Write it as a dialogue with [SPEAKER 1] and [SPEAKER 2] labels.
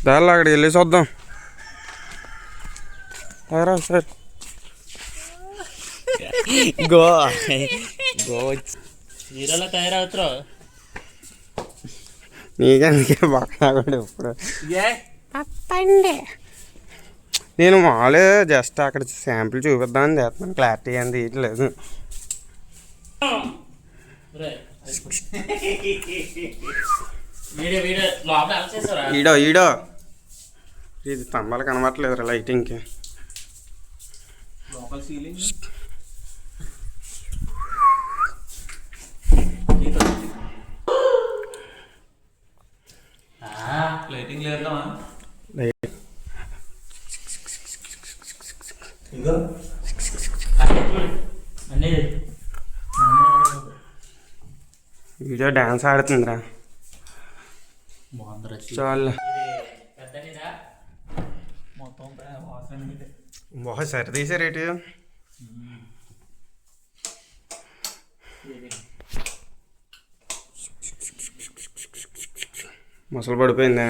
[SPEAKER 1] దారిలో అక్కడికి వెళ్ళేసి వద్దాం. రా సార్.
[SPEAKER 2] హీరోలా తయారవుతారు.
[SPEAKER 1] నీకెందుకే బాగా ఇప్పుడు నేను మామూలుగా జస్ట్ అక్కడ శాంపుల్ చూపిద్దామని చేస్తున్నాను. క్లారిటీ అని తీయట్లేదు. ఈడో ఈడో ఇది స్తంభాలు కనబడట్లేదు లైటింగ్కి.
[SPEAKER 2] లైటింగ్ లేదా
[SPEAKER 1] వీడియో డాన్స్ ఆడుతుందిరా. చాలా బాగా సరిదీసే రేటు. ముసలు పడిపోయింది.